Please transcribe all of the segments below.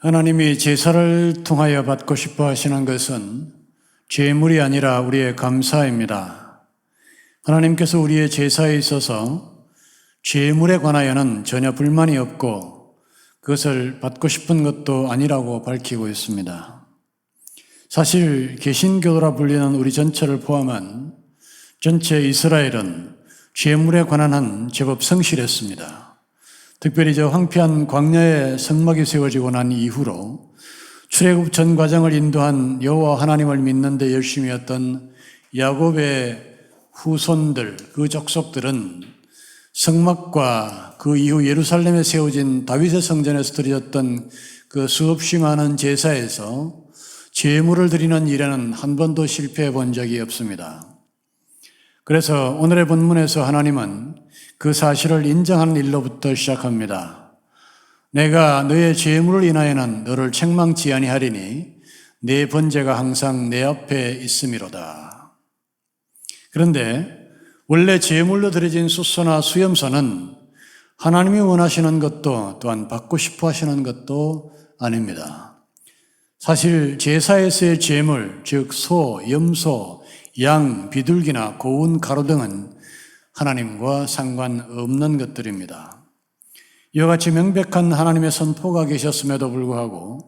하나님이 제사를 통하여 받고 싶어 하시는 것은 제물이 아니라 우리의 감사입니다. 하나님께서 우리의 제사에 있어서 제물에 관하여는 전혀 불만이 없고 그것을 받고 싶은 것도 아니라고 밝히고 있습니다. 사실 개신교도라 불리는 우리 전체를 포함한 전체 이스라엘은 제물에 관한 한 제법 성실했습니다. 특별히 저 황폐한 광야에 성막이 세워지고 난 이후로 출애굽 전 과정을 인도한 여호와 하나님을 믿는 데 열심히 했던 야곱의 후손들, 그 족속들은 성막과 그 이후 예루살렘에 세워진 다윗의 성전에서 드려졌던 그 수없이 많은 제사에서 제물을 드리는 일에는 한 번도 실패해 본 적이 없습니다. 그래서 오늘의 본문에서 하나님은 그 사실을 인정하는 일로부터 시작합니다. 내가 너의 죄물을 인하여는 너를 책망치 아니하리니 네 번제가 항상 내 앞에 있음이로다. 그런데 원래 제물로 드려진 수소나 수염소는 하나님이 원하시는 것도 또한 받고 싶어 하시는 것도 아닙니다. 사실 제사에서의 제물, 즉 소, 염소, 양, 비둘기나 고운 가루 등은 하나님과 상관없는 것들입니다. 이와 같이 명백한 하나님의 선포가 계셨음에도 불구하고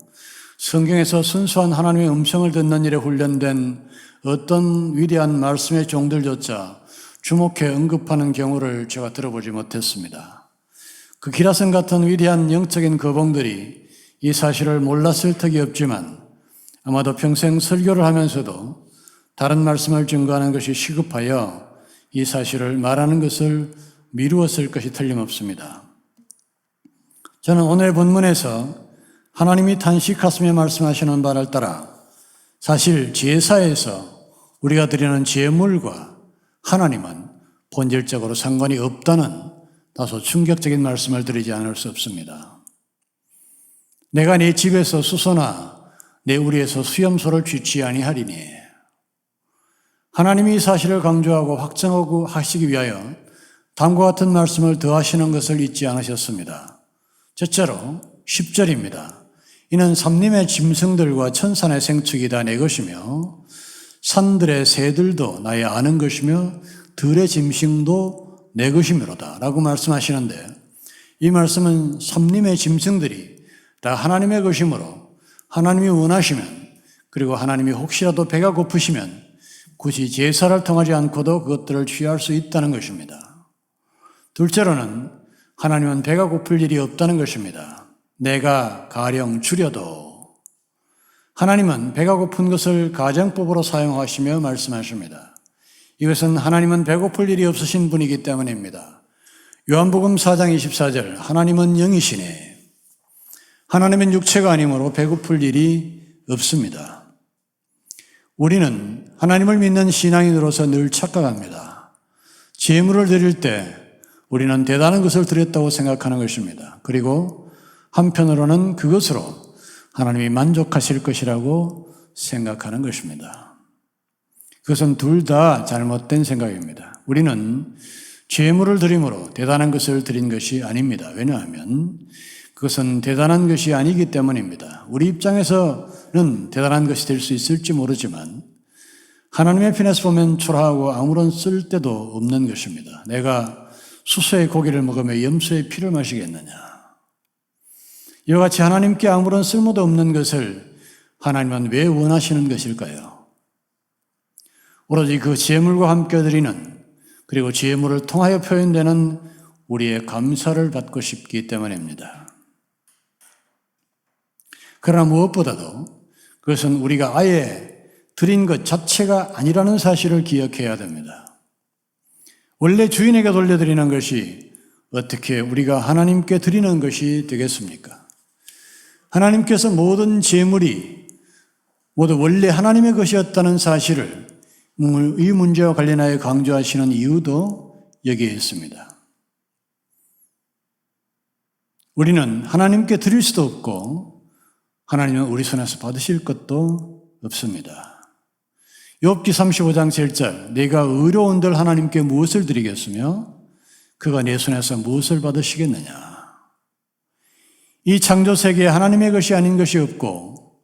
성경에서 순수한 하나님의 음성을 듣는 일에 훈련된 어떤 위대한 말씀의 종들조차 주목해 언급하는 경우를 제가 들어보지 못했습니다. 그 기라성 같은 위대한 영적인 거봉들이 이 사실을 몰랐을 턱이 없지만 아마도 평생 설교를 하면서도 다른 말씀을 증거하는 것이 시급하여 이 사실을 말하는 것을 미루었을 것이 틀림없습니다. 저는 오늘 본문에서 하나님이 탄식하시며 말씀하시는 바를 따라 사실 제사에서 우리가 드리는 제물과 하나님은 본질적으로 상관이 없다는 다소 충격적인 말씀을 드리지 않을 수 없습니다. 내가 네 집에서 수소나 내 우리에서 수염소를 취치 아니하리니 하나님이 이 사실을 강조하고 확정하고 하시기 위하여 다음과 같은 말씀을 더하시는 것을 잊지 않으셨습니다. 첫째로 10절입니다. 이는 삼림의 짐승들과 천산의 생축이 다 내 것이며 산들의 새들도 나의 아는 것이며 들의 짐승도 내 것이므로다 라고 말씀하시는데 이 말씀은 삼림의 짐승들이 다 하나님의 것이므로 하나님이 원하시면 그리고 하나님이 혹시라도 배가 고프시면 굳이 제사를 통하지 않고도 그것들을 취할 수 있다는 것입니다. 둘째로는 하나님은 배가 고플 일이 없다는 것입니다. 내가 가령 줄여도 하나님은 배가 고픈 것을 가정법으로 사용하시며 말씀하십니다. 이것은 하나님은 배고플 일이 없으신 분이기 때문입니다. 요한복음 4장 24절 하나님은 영이시니 하나님은 육체가 아니므로 배고플 일이 없습니다. 우리는 하나님을 믿는 신앙인으로서 늘 착각합니다. 제물을 드릴 때 우리는 대단한 것을 드렸다고 생각하는 것입니다. 그리고 한편으로는 그것으로 하나님이 만족하실 것이라고 생각하는 것입니다. 그것은 둘 다 잘못된 생각입니다. 우리는 제물을 드림으로 대단한 것을 드린 것이 아닙니다. 왜냐하면 그것은 대단한 것이 아니기 때문입니다. 우리 입장에서는 대단한 것이 될 수 있을지 모르지만 하나님의 편에서 보면 초라하고 아무런 쓸데도 없는 것입니다. 내가 수소의 고기를 먹으며 염소의 피를 마시겠느냐. 이와 같이 하나님께 아무런 쓸모도 없는 것을 하나님은 왜 원하시는 것일까요? 오로지 그 제물과 함께 드리는 그리고 제물을 통하여 표현되는 우리의 감사를 받고 싶기 때문입니다. 그러나 무엇보다도 그것은 우리가 아예 드린 것 자체가 아니라는 사실을 기억해야 됩니다. 원래 주인에게 돌려드리는 것이 어떻게 우리가 하나님께 드리는 것이 되겠습니까? 하나님께서 모든 제물이 모두 원래 하나님의 것이었다는 사실을 이 문제와 관련하여 강조하시는 이유도 여기에 있습니다. 우리는 하나님께 드릴 수도 없고 하나님은 우리 손에서 받으실 것도 없습니다. 욥기 35장 7절 내가 의로운들 하나님께 무엇을 드리겠으며 그가 내 손에서 무엇을 받으시겠느냐. 이 창조 세계에 하나님의 것이 아닌 것이 없고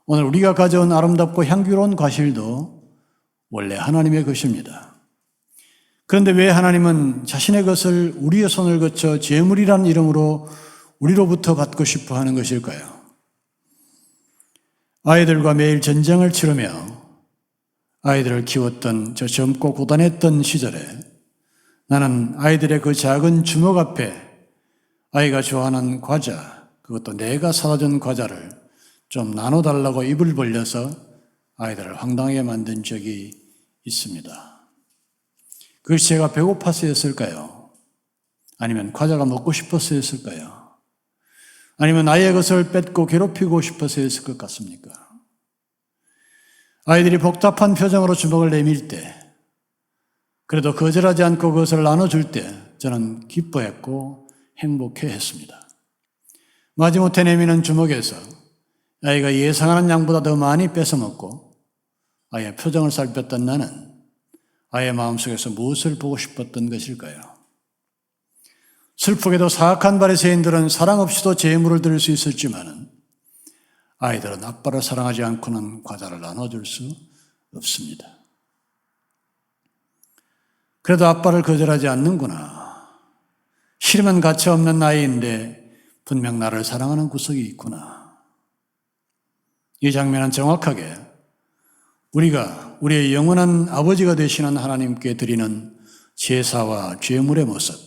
오늘 우리가 가져온 아름답고 향기로운 과실도 원래 하나님의 것입니다. 그런데 왜 하나님은 자신의 것을 우리의 손을 거쳐 재물이라는 이름으로 우리로부터 받고 싶어 하는 것일까요? 아이들과 매일 전쟁을 치르며 아이들을 키웠던 저 젊고 고단했던 시절에 나는 아이들의 그 작은 주먹 앞에 아이가 좋아하는 과자, 그것도 내가 사다 준 과자를 좀 나눠달라고 입을 벌려서 아이들을 황당하게 만든 적이 있습니다. 그것이 제가 배고파서였을까요? 아니면 과자가 먹고 싶어서였을까요? 아니면 아이의 것을 뺏고 괴롭히고 싶어서였을 것 같습니까? 아이들이 복잡한 표정으로 주먹을 내밀 때, 그래도 거절하지 않고 그것을 나눠줄 때 저는 기뻐했고 행복해 했습니다. 마지못해 내미는 주먹에서 아이가 예상하는 양보다 더 많이 뺏어먹고 아이의 표정을 살폈던 나는 아이의 마음속에서 무엇을 보고 싶었던 것일까요? 슬프게도 사악한 바리새인들은 사랑 없이도 재물을 드릴 수 있었지만 아이들은 아빠를 사랑하지 않고는 과자를 나눠줄 수 없습니다. 그래도 아빠를 거절하지 않는구나. 싫으면 가차없는 아이인데 분명 나를 사랑하는 구석이 있구나. 이 장면은 정확하게 우리가 우리의 영원한 아버지가 되시는 하나님께 드리는 제사와 제물의 모습,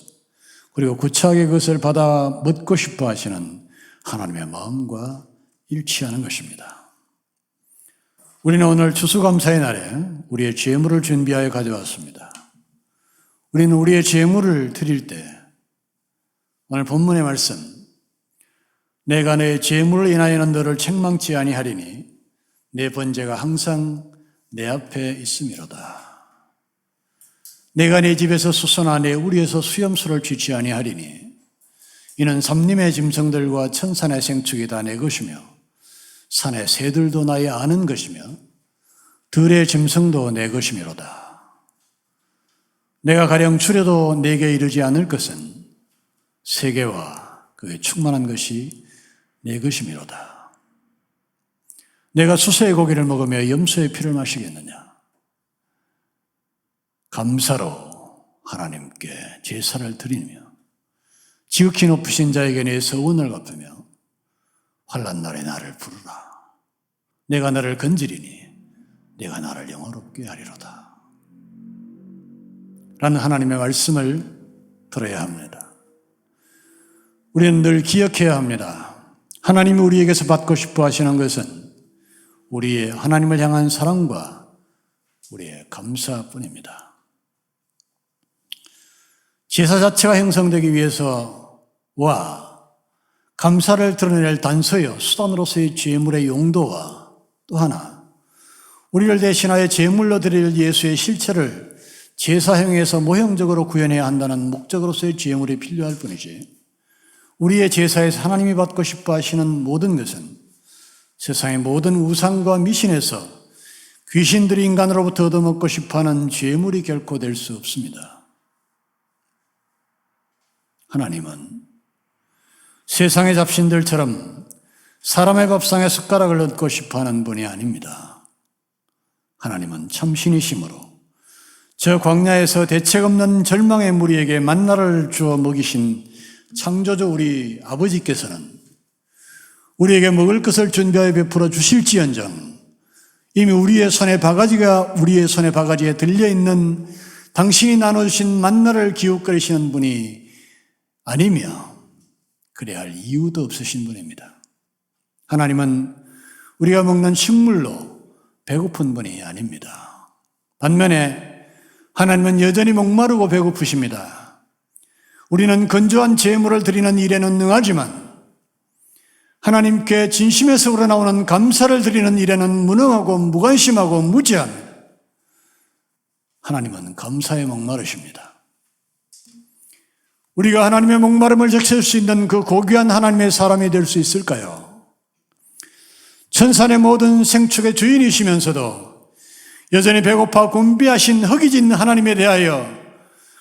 그리고 구차하게 그것을 받아 먹고 싶어 하시는 하나님의 마음과 일치하는 것입니다. 우리는 오늘 추수감사의 날에 우리의 제물을 준비하여 가져왔습니다. 우리는 우리의 제물을 드릴 때 오늘 본문의 말씀, 내가 내 제물을 인하여는 너를 책망치 아니하리니 내 번제가 항상 내 앞에 있음이로다. 내가 내 집에서 수소나 내 우리에서 수염수를 취치 아니하리니 이는 삼림의 짐승들과 천산의 생축이 다 내 것이며 산의 새들도 나의 아는 것이며 들의 짐승도 내 것이미로다. 내가 가령 추려도 내게 이르지 않을 것은 세계와 그에 충만한 것이 내 것이미로다. 내가 수소의 고기를 먹으며 염소의 피를 마시겠느냐? 감사로 하나님께 제사를 드리며 지극히 높으신 자에게 내 서원을 갚으며 환난 날에 나를 부르라. 내가 너를 건지리니 내가 나를 영화롭게 하리로다. 라는 하나님의 말씀을 들어야 합니다. 우리는 늘 기억해야 합니다. 하나님이 우리에게서 받고 싶어 하시는 것은 우리의 하나님을 향한 사랑과 우리의 감사뿐입니다. 제사 자체가 형성되기 위해서와 감사를 드러낼 단서요, 수단으로서의 제물의 용도와 또 하나, 우리를 대신하여 제물로 드릴 예수의 실체를 제사형에서 모형적으로 구현해야 한다는 목적으로서의 제물이 필요할 뿐이지, 우리의 제사에서 하나님이 받고 싶어 하시는 모든 것은 세상의 모든 우상과 미신에서 귀신들이 인간으로부터 얻어먹고 싶어하는 제물이 결코 될 수 없습니다. 하나님은 세상의 잡신들처럼 사람의 밥상에 숟가락을 넣고 싶어하는 분이 아닙니다. 하나님은 참신이시므로 저 광야에서 대책 없는 절망의 무리에게 만나를 주어 먹이신 창조주 우리 아버지께서는 우리에게 먹을 것을 준비하여 베풀어 주실지언정 이미 우리의 손에 바가지에 들려있는 당신이 나눠주신 만나를 기웃거리시는 분이 아니며 그래야 할 이유도 없으신 분입니다. 하나님은 우리가 먹는 식물로 배고픈 분이 아닙니다. 반면에 하나님은 여전히 목마르고 배고프십니다. 우리는 건조한 제물을 드리는 일에는 능하지만 하나님께 진심에서 우러나오는 감사를 드리는 일에는 무능하고 무관심하고 무지합니다. 하나님은 감사에 목마르십니다. 우리가 하나님의 목마름을 적실 수 있는 그 고귀한 하나님의 사람이 될 수 있을까요? 천산의 모든 생축의 주인이시면서도 여전히 배고파 곤비하신 허기진 하나님에 대하여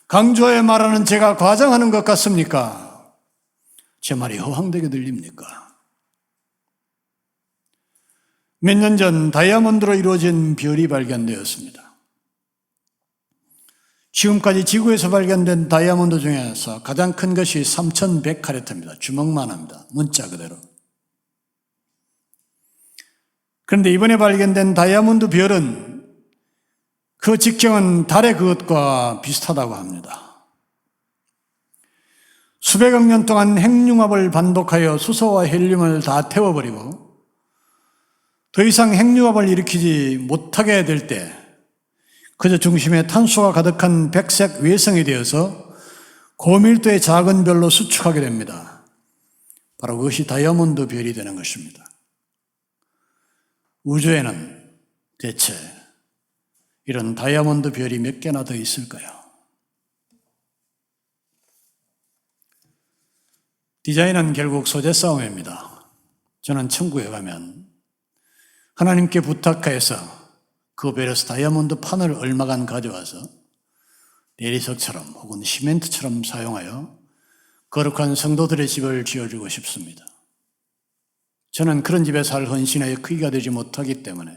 강조하여 말하는 제가 과장하는 것 같습니까? 제 말이 허황되게 들립니까? 몇 년 전 다이아몬드로 이루어진 별이 발견되었습니다. 지금까지 지구에서 발견된 다이아몬드 중에서 가장 큰 것이 3100카레트입니다. 주먹만 합니다. 문자 그대로. 그런데 이번에 발견된 다이아몬드 별은 그 직경은 달의 그것과 비슷하다고 합니다. 수백억 년 동안 핵융합을 반복하여 수소와 헬륨을 다 태워버리고 더 이상 핵융합을 일으키지 못하게 될 때 그저 중심에 탄소가 가득한 백색 외성이 되어서 고밀도의 작은 별로 수축하게 됩니다. 바로 그것이 다이아몬드 별이 되는 것입니다. 우주에는 대체 이런 다이아몬드 별이 몇 개나 더 있을까요? 디자인은 결국 소재 싸움입니다. 저는 천국에 가면 하나님께 부탁해서 그 별에서 다이아몬드 판을 얼마간 가져와서 대리석처럼 혹은 시멘트처럼 사용하여 거룩한 성도들의 집을 지어주고 싶습니다. 저는 그런 집에 살 헌신의 크기가 되지 못하기 때문에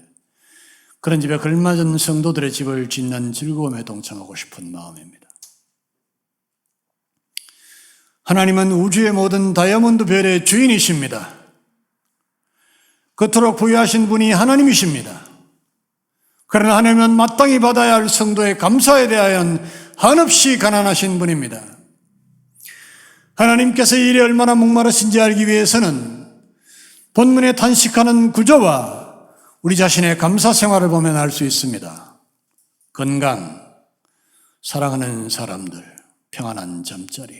그런 집에 걸맞은 성도들의 집을 짓는 즐거움에 동참하고 싶은 마음입니다. 하나님은 우주의 모든 다이아몬드 별의 주인이십니다. 그토록 부유하신 분이 하나님이십니다. 그러나 하나님은 마땅히 받아야 할 성도의 감사에 대하여는 한없이 가난하신 분입니다. 하나님께서 이 일에 얼마나 목마르신지 알기 위해서는 본문에 탄식하는 구조와 우리 자신의 감사 생활을 보면 알 수 있습니다. 건강, 사랑하는 사람들, 평안한 잠자리,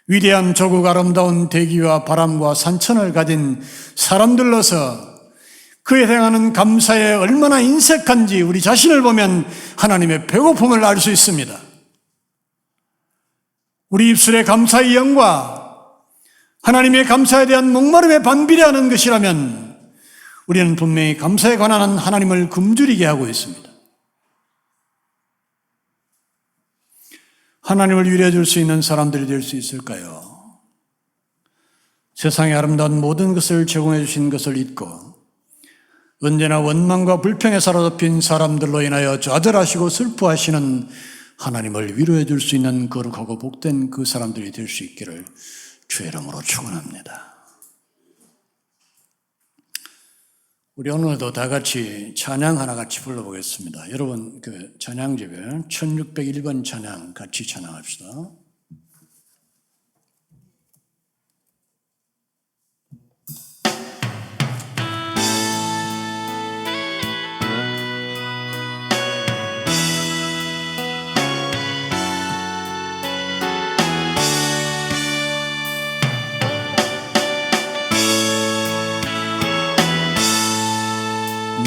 위대한 조국, 아름다운 대기와 바람과 산천을 가진 사람들로서 그에 대한 감사에 얼마나 인색한지 우리 자신을 보면 하나님의 배고픔을 알 수 있습니다. 우리 입술의 감사의 영과 하나님의 감사에 대한 목마름에 반비례하는 것이라면 우리는 분명히 감사에 관한 하나님을 굶주리게 하고 있습니다. 하나님을 위로해 줄 수 있는 사람들이 될 수 있을까요? 세상의 아름다운 모든 것을 제공해 주신 것을 잊고 언제나 원망과 불평에 사로잡힌 사람들로 인하여 좌절하시고 슬퍼하시는 하나님을 위로해 줄 수 있는 거룩하고 복된 그 사람들이 될 수 있기를 주의 이름으로 축원합니다. 우리 오늘도 다 같이 찬양 하나 같이 불러보겠습니다. 여러분 그 찬양집에 1601번 찬양 같이 찬양합시다.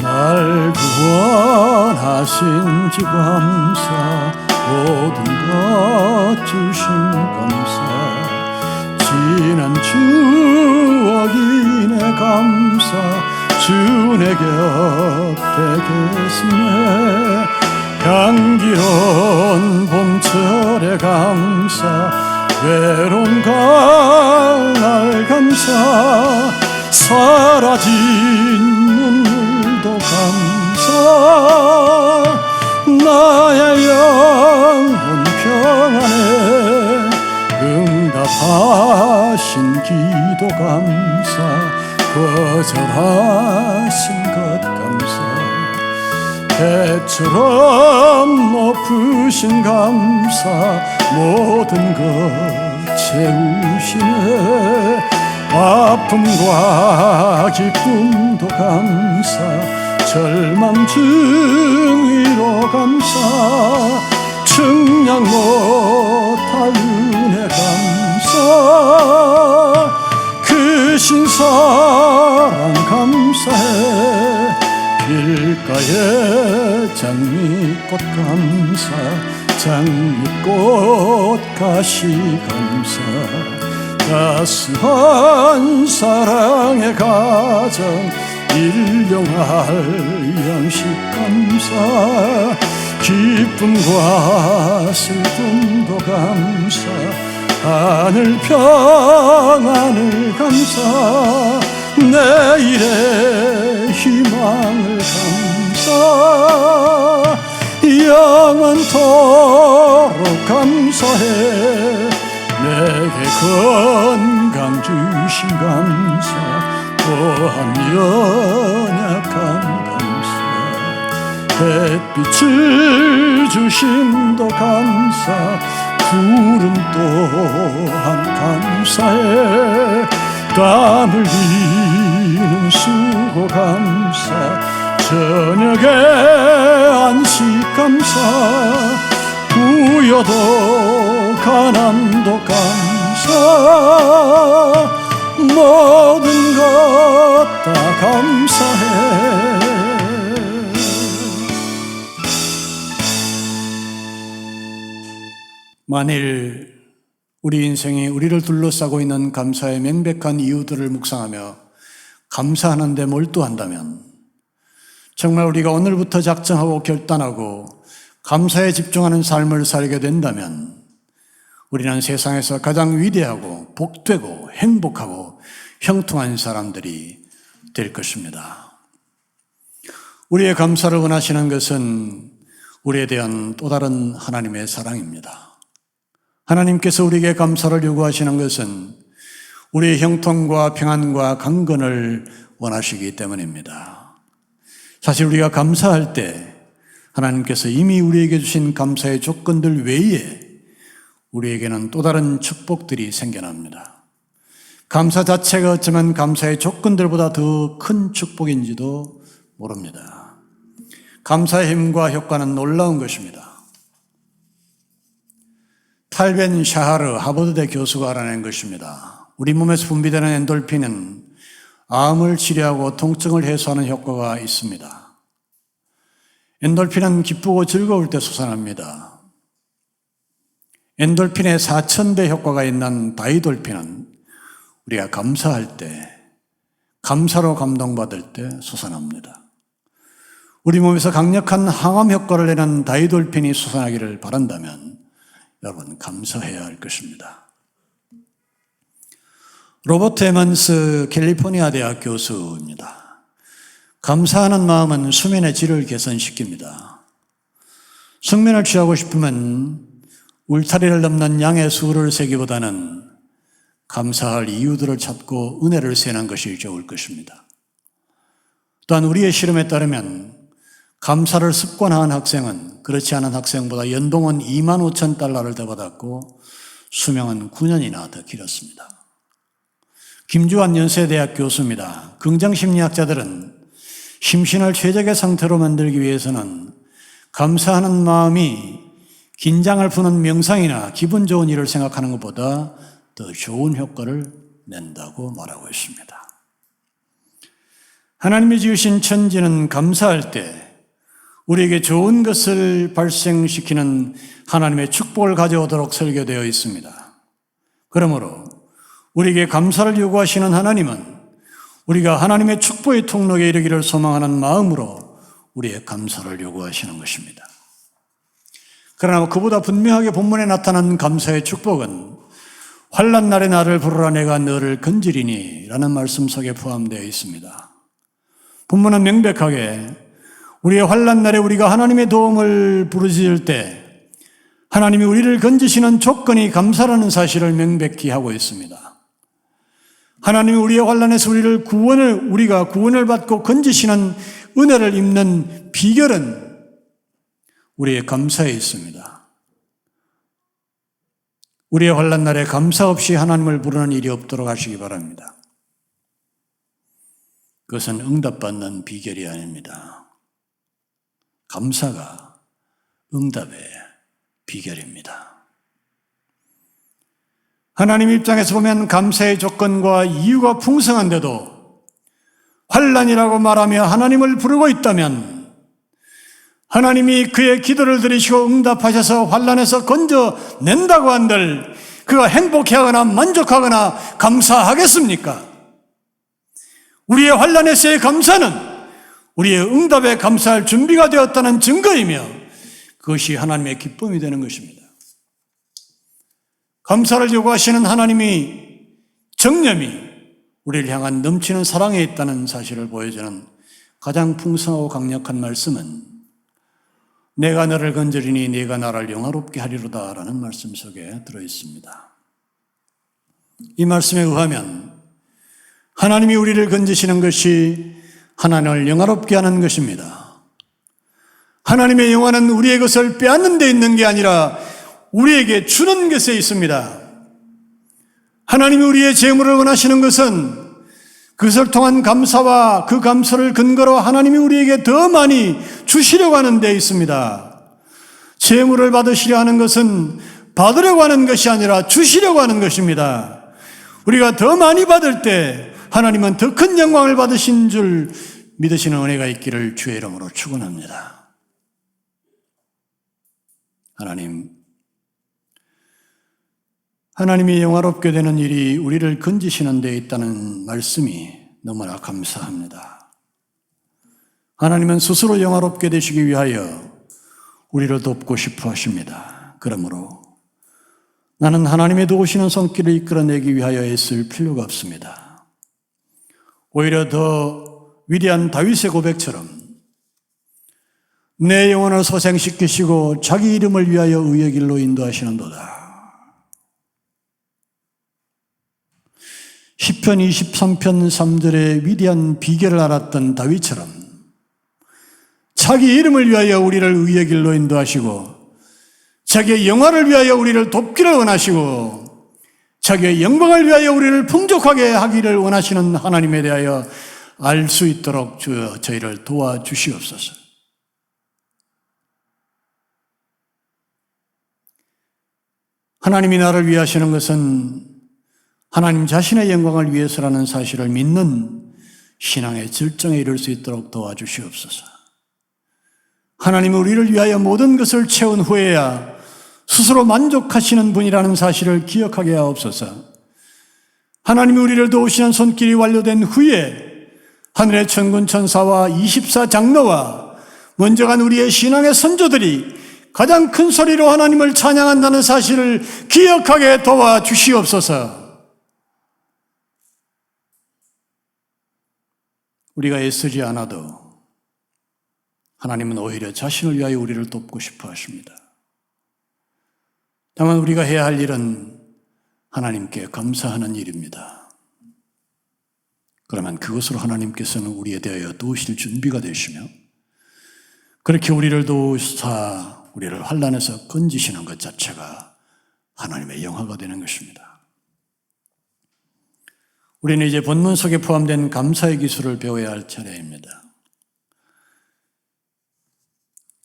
날 구원하신 주 감사, 모든 것 주신 감사, 지난 추억이 내 감사, 주 내 곁에 계시네. 향기로운 봄철의 감사, 외로운 가을 감사, 사라진 눈물도 감사, 나의 영혼 평안에 응답하신 기도 감사, 거절하신 것 감사, 배처럼 높으신 감사, 모든 것 채우시네. 아픔과 기쁨도 감사, 절망 중위로 감사, 측량 못할 은혜 감사, 크신 사랑 감사해. 길가에 장미꽃 감사, 장미꽃 가시 감사, 따스한 사랑의 가정, 일용할 양식 감사, 기쁨과 슬픔도 감사, 하늘 평안을 감사 내일의 희망을 감사 영원토록 감사해 내게 건강 주신 감사 또한 연약한 감사 햇빛을 주심도 감사 푸른 또한 감사해 땀 흘리는 수고 감사 저녁에 안식 감사 부여도 가난도 감사 모든 것 다 감사해 만일 우리 인생이 우리를 둘러싸고 있는 감사의 명백한 이유들을 묵상하며 감사하는 데 몰두한다면 정말 우리가 오늘부터 작정하고 결단하고 감사에 집중하는 삶을 살게 된다면 우리는 세상에서 가장 위대하고 복되고 행복하고 형통한 사람들이 될 것입니다. 우리의 감사를 원하시는 것은 우리에 대한 또 다른 하나님의 사랑입니다. 하나님께서 우리에게 감사를 요구하시는 것은 우리의 형통과 평안과 강건을 원하시기 때문입니다. 사실 우리가 감사할 때 하나님께서 이미 우리에게 주신 감사의 조건들 외에 우리에게는 또 다른 축복들이 생겨납니다. 감사 자체가 어쩌면 감사의 조건들보다 더 큰 축복인지도 모릅니다. 감사의 힘과 효과는 놀라운 것입니다. 탈벤 샤하르 하버드대 교수가 알아낸 것입니다. 우리 몸에서 분비되는 엔돌핀은 암을 치료하고 통증을 해소하는 효과가 있습니다. 엔돌핀은 기쁘고 즐거울 때 솟아납니다. 엔돌핀의 4000배 효과가 있는 다이돌핀은 우리가 감사할 때, 감사로 감동받을 때 솟아납니다. 우리 몸에서 강력한 항암 효과를 내는 다이돌핀이 솟아나기를 바란다면 여러분 감사해야 할 것입니다. 로버트 에먼스 캘리포니아 대학 교수입니다. 감사하는 마음은 수면의 질을 개선시킵니다. 숙면을 취하고 싶으면 울타리를 넘는 양의 수를 세기보다는 감사할 이유들을 찾고 은혜를 세는 것이 좋을 것입니다. 또한 우리의 실험에 따르면 감사를 습관화한 학생은 그렇지 않은 학생보다 연봉은 25,000달러를 더 받았고 수명은 9년이나 더 길었습니다. 김주환 연세대학 교수입니다. 긍정심리학자들은 심신을 최적의 상태로 만들기 위해서는 감사하는 마음이 긴장을 푸는 명상이나 기분 좋은 일을 생각하는 것보다 더 좋은 효과를 낸다고 말하고 있습니다. 하나님이 지으신 천지는 감사할 때 우리에게 좋은 것을 발생시키는 하나님의 축복을 가져오도록 설계되어 있습니다. 그러므로 우리에게 감사를 요구하시는 하나님은 우리가 하나님의 축복의 통로에 이르기를 소망하는 마음으로 우리의 감사를 요구하시는 것입니다. 그러나 그보다 분명하게 본문에 나타난 감사의 축복은 환난 날에 나를 부르라 내가 너를 건지리니 라는 말씀 속에 포함되어 있습니다. 본문은 명백하게 우리의 환난 날에 우리가 하나님의 도움을 부르짖을 때 하나님이 우리를 건지시는 조건이 감사라는 사실을 명백히 하고 있습니다. 하나님이 우리의 환난에서 우리가 구원을 받고 건지시는 은혜를 입는 비결은 우리의 감사에 있습니다. 우리의 환난 날에 감사 없이 하나님을 부르는 일이 없도록 하시기 바랍니다. 그것은 응답받는 비결이 아닙니다. 감사가 응답의 비결입니다. 하나님 입장에서 보면 감사의 조건과 이유가 풍성한데도 환난이라고 말하며 하나님을 부르고 있다면 하나님이 그의 기도를 들으시고 응답하셔서 환난에서 건져낸다고 한들 그가 행복해하거나 만족하거나 감사하겠습니까? 우리의 환난에서의 감사는 우리의 응답에 감사할 준비가 되었다는 증거이며 그것이 하나님의 기쁨이 되는 것입니다. 감사를 요구하시는 하나님이 정념이 우리를 향한 넘치는 사랑에 있다는 사실을 보여주는 가장 풍성하고 강력한 말씀은 내가 너를 건지리니 네가 나를 영화롭게 하리로다 라는 말씀 속에 들어있습니다. 이 말씀에 의하면 하나님이 우리를 건지시는 것이 하나님을 영화롭게 하는 것입니다. 하나님의 영화는 우리의 것을 빼앗는 데 있는 게 아니라 우리에게 주는 것에 있습니다. 하나님이 우리의 재물을 원하시는 것은 그것을 통한 감사와 그 감사를 근거로 하나님이 우리에게 더 많이 주시려고 하는 데 있습니다. 재물을 받으시려 하는 것은 받으려고 하는 것이 아니라 주시려고 하는 것입니다. 우리가 더 많이 받을 때 하나님은 더 큰 영광을 받으신 줄 믿으시는 은혜가 있기를 주의 이름으로 축원합니다. 하나님이 영화롭게 되는 일이 우리를 건지시는 데 있다는 말씀이 너무나 감사합니다. 하나님은 스스로 영화롭게 되시기 위하여 우리를 돕고 싶어 하십니다. 그러므로 나는 하나님의 도우시는 손길을 이끌어내기 위하여 애쓸 필요가 없습니다. 오히려 더 위대한 다윗의 고백처럼 내 영혼을 소생시키시고 자기 이름을 위하여 의의 길로 인도하시는도다. 시편 23편 3절의 위대한 비결을 알았던 다윗처럼 자기 이름을 위하여 우리를 의의 길로 인도하시고 자기의 영화를 위하여 우리를 돕기를 원하시고 자기의 영광을 위하여 우리를 풍족하게 하기를 원하시는 하나님에 대하여 알 수 있도록 저희를 도와주시옵소서. 하나님이 나를 위하시는 것은 하나님 자신의 영광을 위해서라는 사실을 믿는 신앙의 절정에 이를 수 있도록 도와주시옵소서. 하나님은 우리를 위하여 모든 것을 채운 후에야 스스로 만족하시는 분이라는 사실을 기억하게 하옵소서. 하나님이 우리를 도우시는 손길이 완료된 후에 하늘의 천군 천사와 24장로와 먼저 간 우리의 신앙의 선조들이 가장 큰 소리로 하나님을 찬양한다는 사실을 기억하게 도와주시옵소서. 우리가 애쓰지 않아도 하나님은 오히려 자신을 위하여 우리를 돕고 싶어 하십니다. 다만 우리가 해야 할 일은 하나님께 감사하는 일입니다. 그러면 그것으로 하나님께서는 우리에 대하여 도우실 준비가 되시며 그렇게 우리를 도우사 우리를 환난에서 건지시는 것 자체가 하나님의 영화가 되는 것입니다. 우리는 이제 본문 속에 포함된 감사의 기술을 배워야 할 차례입니다.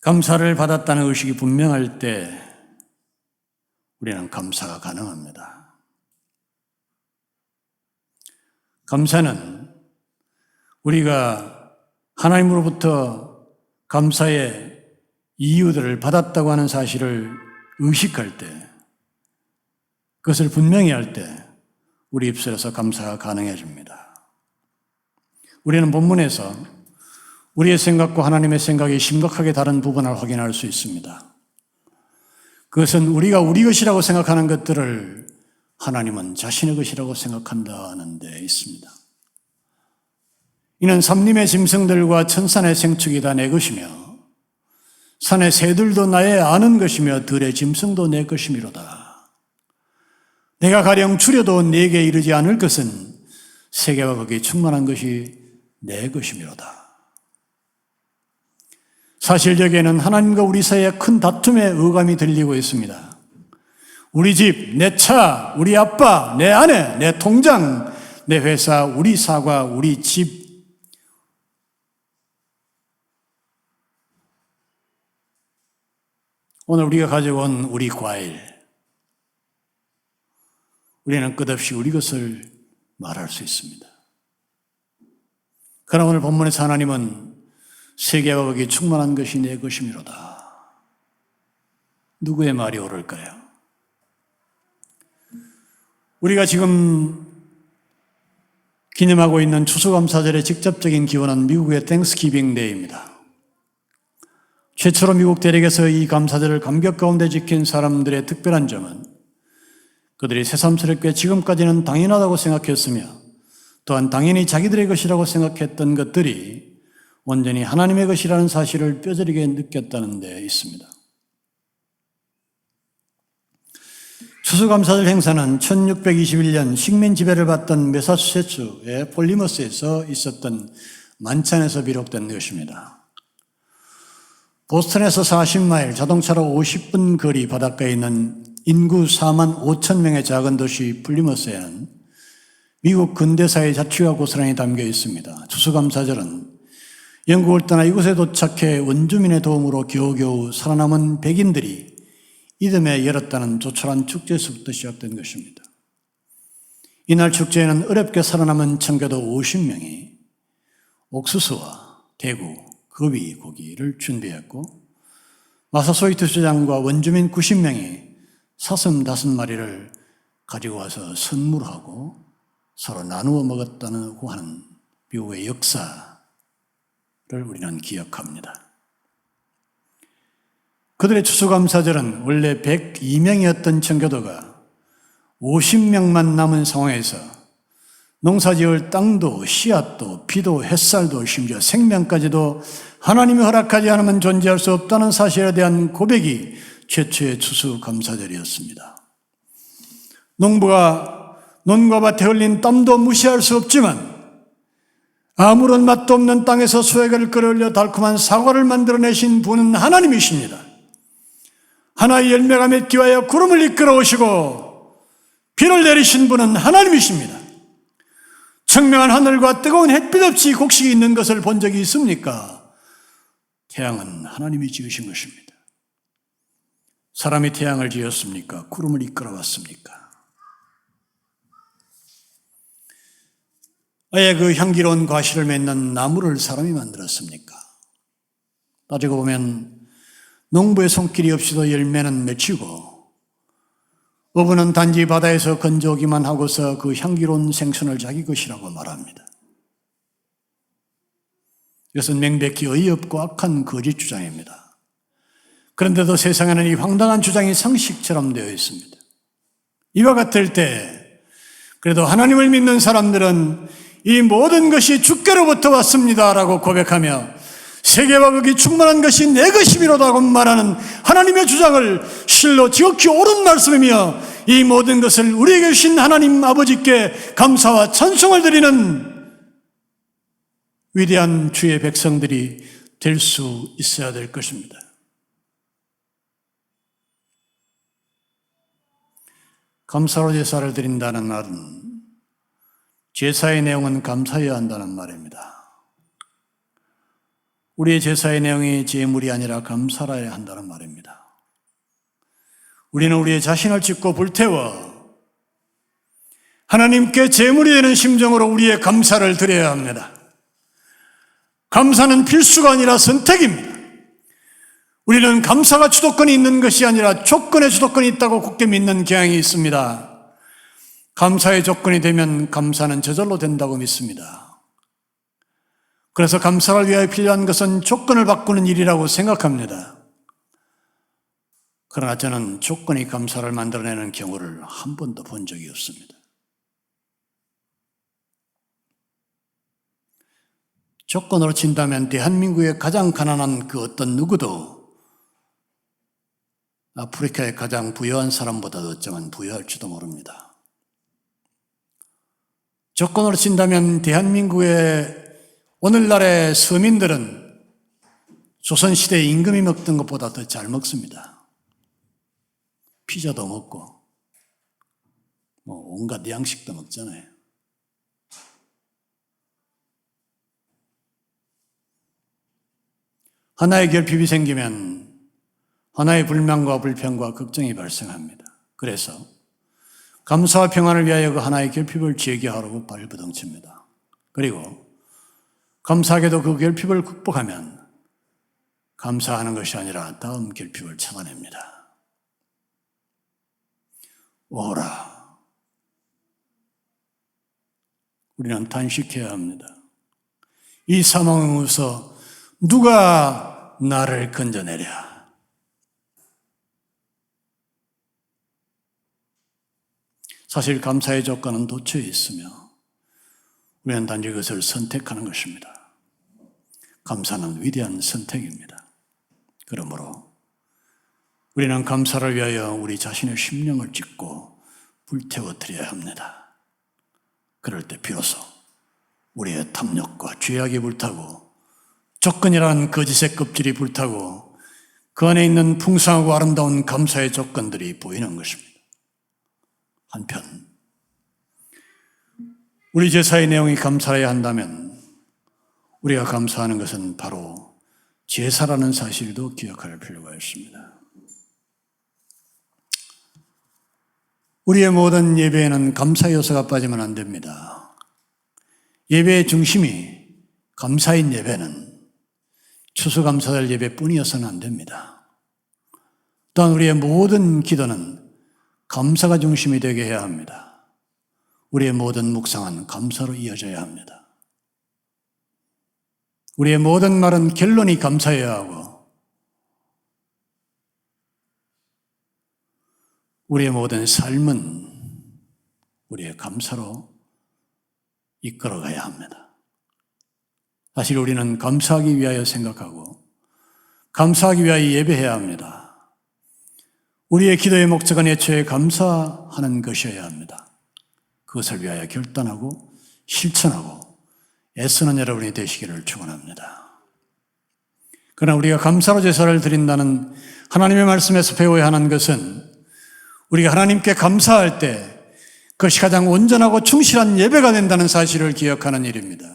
감사를 받았다는 의식이 분명할 때 우리는 감사가 가능합니다. 감사는 우리가 하나님으로부터 감사의 이유들을 받았다고 하는 사실을 의식할 때, 그것을 분명히 할 때 우리 입술에서 감사가 가능해집니다. 우리는 본문에서 우리의 생각과 하나님의 생각이 심각하게 다른 부분을 확인할 수 있습니다. 그것은 우리가 우리 것이라고 생각하는 것들을 하나님은 자신의 것이라고 생각한다는 데 있습니다. 이는 삼림의 짐승들과 천산의 생축이 다 내 것이며 산의 새들도 나의 아는 것이며 들의 짐승도 내 것이미로다. 내가 가령 추려도 내게 이르지 않을 것은 세계와 거기에 충만한 것이 내 것이미로다. 사실 여기에는 하나님과 우리 사이에 큰 다툼의 어감이 들리고 있습니다. 우리 집, 내 차, 우리 아빠, 내 아내, 내 통장, 내 회사, 우리 사과, 우리 집. 오늘 우리가 가져온 우리 과일. 우리는 끝없이 우리 것을 말할 수 있습니다. 그러나 오늘 본문에서 하나님은 세계와 거기에 충만한 것이 내 것이미로다. 누구의 말이 옳을까요? 우리가 지금 기념하고 있는 추수감사절의 직접적인 기원은 미국의 땡스기빙 데이입니다. 최초로 미국 대륙에서 이 감사절을 감격 가운데 지킨 사람들의 특별한 점은 그들이 새삼스럽게 지금까지는 당연하다고 생각했으며 또한 당연히 자기들의 것이라고 생각했던 것들이 온전히 하나님의 것이라는 사실을 뼈저리게 느꼈다는 데 있습니다. 추수감사절 행사는 1621년 식민 지배를 받던 매사추세츠의 폴리머스에서 있었던 만찬에서 비롯된 것입니다. 보스턴에서 40마일, 자동차로 50분 거리 바닷가에 있는 인구 4만 5천 명의 작은 도시 플리머스에는 미국 근대사의 자취와 고스란히 담겨 있습니다. 추수감사절은 영국을 떠나 이곳에 도착해 원주민의 도움으로 겨우겨우 살아남은 백인들이 이듬해 열었다는 조촐한 축제에서부터 시작된 것입니다. 이날 축제에는 어렵게 살아남은 청교도 50명이 옥수수와 대구, 거위 고기를 준비했고 마사소이트 주장과 원주민 90명이 사슴 5마리를 가지고 와서 선물하고 서로 나누어 먹었다고 하는 미국의 역사를 우리는 기억합니다. 그들의 추수감사절은 원래 102명이었던 청교도가 50명만 남은 상황에서 농사지을 땅도 씨앗도 비도 햇살도 심지어 생명까지도 하나님이 허락하지 않으면 존재할 수 없다는 사실에 대한 고백이 최초의 추수감사절이었습니다. 농부가 논과 밭에 흘린 땀도 무시할 수 없지만 아무런 맛도 없는 땅에서 수액을 끌어올려 달콤한 사과를 만들어내신 분은 하나님이십니다. 하나의 열매가 맺기 위하여 구름을 이끌어 오시고 비를 내리신 분은 하나님이십니다. 청명한 하늘과 뜨거운 햇빛 없이 곡식이 있는 것을 본 적이 있습니까? 태양은 하나님이 지으신 것입니다. 사람이 태양을 지었습니까? 구름을 이끌어 왔습니까? 아예 그 향기로운 과실을 맺는 나무를 사람이 만들었습니까? 따지고 보면 농부의 손길이 없이도 열매는 맺히고 어부는 단지 바다에서 건져오기만 하고서 그 향기로운 생선을 자기 것이라고 말합니다. 이것은 명백히 어이없고 악한 거짓 주장입니다. 그런데도 세상에는 이 황당한 주장이 상식처럼 되어 있습니다. 이와 같을 때 그래도 하나님을 믿는 사람들은 이 모든 것이 주께로부터 왔습니다라고 고백하며 세계와 극이 충만한 것이 내 것이미로다고 말하는 하나님의 주장을 실로 지극히 옳은 말씀이며 이 모든 것을 우리에게 주신 하나님 아버지께 감사와 찬송을 드리는 위대한 주의 백성들이 될 수 있어야 될 것입니다. 감사로 제사를 드린다는 말은 제사의 내용은 감사해야 한다는 말입니다. 우리의 제사의 내용이 제물이 아니라 감사라야 한다는 말입니다. 우리는 우리의 자신을 찢고 불태워 하나님께 제물이 되는 심정으로 우리의 감사를 드려야 합니다. 감사는 필수가 아니라 선택입니다. 우리는 감사가 주도권이 있는 것이 아니라 조건의 주도권이 있다고 굳게 믿는 경향이 있습니다. 감사의 조건이 되면 감사는 저절로 된다고 믿습니다. 그래서 감사를 위하여 필요한 것은 조건을 바꾸는 일이라고 생각합니다. 그러나 저는 조건이 감사를 만들어내는 경우를 한 번도 본 적이 없습니다. 조건으로 친다면 대한민국의 가장 가난한 그 어떤 누구도 아프리카의 가장 부유한 사람보다 어쩌면 부유할지도 모릅니다. 조건으로 친다면 대한민국의 오늘날의 서민들은 조선시대 임금이 먹던 것보다 더 잘 먹습니다. 피자도 먹고 온갖 양식도 먹잖아요. 하나의 결핍이 생기면 하나의 불만과 불평과 걱정이 발생합니다. 그래서 감사와 평안을 위하여 그 하나의 결핍을 제기하려고 발버둥칩니다. 그리고 감사하게도 그 결핍을 극복하면 감사하는 것이 아니라 다음 결핍을 참아냅니다. 오라. 우리는 탄식해야 합니다. 이 사망에서 누가 나를 건져내랴. 사실 감사의 조건은 도처에 있으며 우리는 단지 그것을 선택하는 것입니다. 감사는 위대한 선택입니다. 그러므로 우리는 감사를 위하여 우리 자신의 심령을 찢고 불태워드려야 합니다. 그럴 때 비로소 우리의 탐욕과 죄악이 불타고 조건이라는 거짓의 껍질이 불타고 그 안에 있는 풍성하고 아름다운 감사의 조건들이 보이는 것입니다. 한편 우리 제사의 내용이 감사해야 한다면 우리가 감사하는 것은 바로 제사라는 사실도 기억할 필요가 있습니다. 우리의 모든 예배에는 감사 요소가 빠지면 안 됩니다. 예배의 중심이 감사인 예배는 추수감사절 예배뿐이어서는 안 됩니다. 또한 우리의 모든 기도는 감사가 중심이 되게 해야 합니다. 우리의 모든 묵상은 감사로 이어져야 합니다. 우리의 모든 말은 결론이 감사해야 하고 우리의 모든 삶은 우리의 감사로 이끌어가야 합니다. 사실 우리는 감사하기 위하여 생각하고 감사하기 위하여 예배해야 합니다. 우리의 기도의 목적은 애초에 감사하는 것이어야 합니다. 그것을 위하여 결단하고 실천하고 애쓰는 여러분이 되시기를 축원합니다. 그러나 우리가 감사로 제사를 드린다는 하나님의 말씀에서 배워야 하는 것은 우리가 하나님께 감사할 때 그것이 가장 온전하고 충실한 예배가 된다는 사실을 기억하는 일입니다.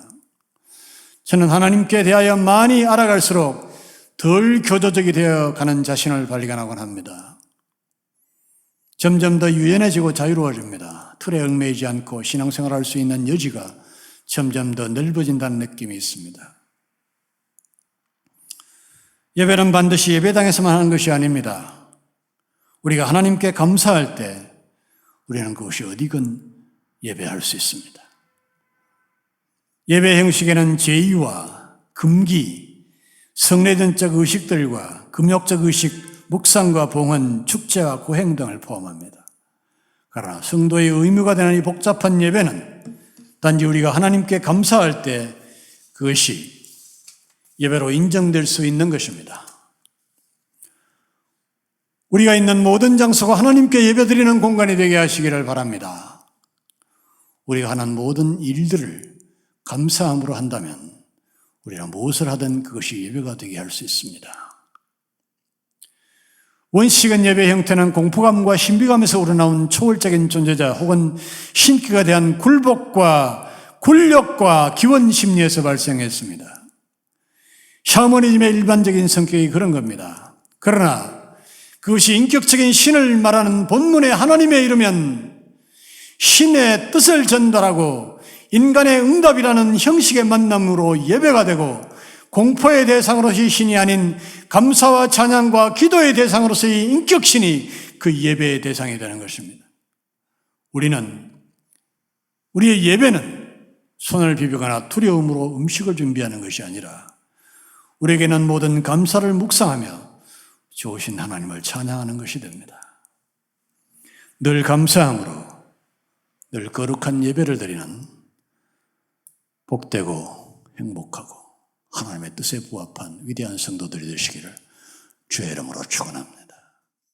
저는 하나님께 대하여 많이 알아갈수록 덜 교조적이 되어가는 자신을 발견하곤 합니다. 점점 더 유연해지고 자유로워집니다. 틀에 얽매이지 않고 신앙생활을 할 수 있는 여지가 점점 더 넓어진다는 느낌이 있습니다. 예배는 반드시 예배당에서만 하는 것이 아닙니다. 우리가 하나님께 감사할 때 우리는 그것이 어디건 예배할 수 있습니다. 예배 형식에는 제의와 금기, 성례전적 의식들과 금욕적 의식, 묵상과 봉헌, 축제와 고행 등을 포함합니다. 그러나 성도의 의무가 되는 이 복잡한 예배는 단지 우리가 하나님께 감사할 때 그것이 예배로 인정될 수 있는 것입니다. 우리가 있는 모든 장소가 하나님께 예배드리는 공간이 되게 하시기를 바랍니다. 우리가 하는 모든 일들을 감사함으로 한다면 우리가 무엇을 하든 그것이 예배가 되게 할 수 있습니다. 원칙은 예배 형태는 공포감과 신비감에서 우러나온 초월적인 존재자 혹은 신기가 대한 굴복과 굴욕과 기원 심리에서 발생했습니다. 샤머니즘의 일반적인 성격이 그런 겁니다. 그러나 그것이 인격적인 신을 말하는 본문의 하나님에 이르면 신의 뜻을 전달하고 인간의 응답이라는 형식의 만남으로 예배가 되고 공포의 대상으로서의 신이 아닌 감사와 찬양과 기도의 대상으로서의 인격신이 그 예배의 대상이 되는 것입니다. 우리의 예배는 손을 비비거나 두려움으로 음식을 준비하는 것이 아니라 우리에게는 모든 감사를 묵상하며 좋으신 하나님을 찬양하는 것이 됩니다. 늘 감사함으로 늘 거룩한 예배를 드리는 복되고 행복하고 하나님의 뜻에 부합한 위대한 성도들이 되시기를 주의 이름으로 축원합니다.